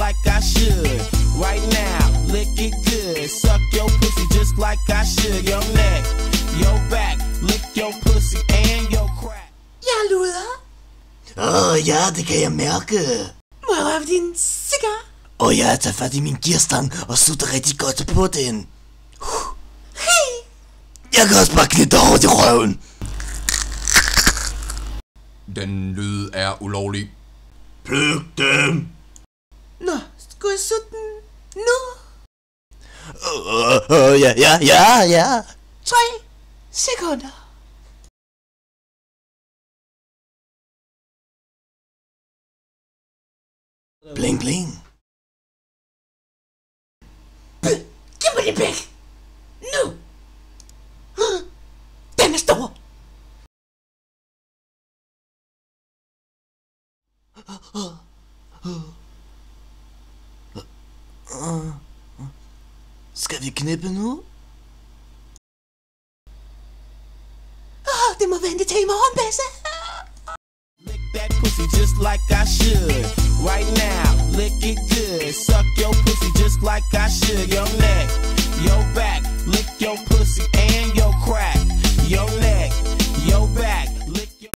like I should. Right now, lick it good. Suck your pussy just like I should. Your neck, your back, lick your pussy and your crack. Jeg luder. Ja, det kan jeg mærke. Må jeg røve din cigar? Jeg tager fat i min gearstang og sutter rigtig godt på den. Hey! Jeg kan også bare knitte hårdt i røven. Den lyd er ulovlig. Pluk dem. Nå, skal jeg sutte den nu? Ja. 3 sekunder. Bling bling. Giv mig det væk. Nu. Den er stor. Skal vi knippe nu? Det må vente til i morgen, Basse. Lick that pussy just like I should. Right now, lick it good. Suck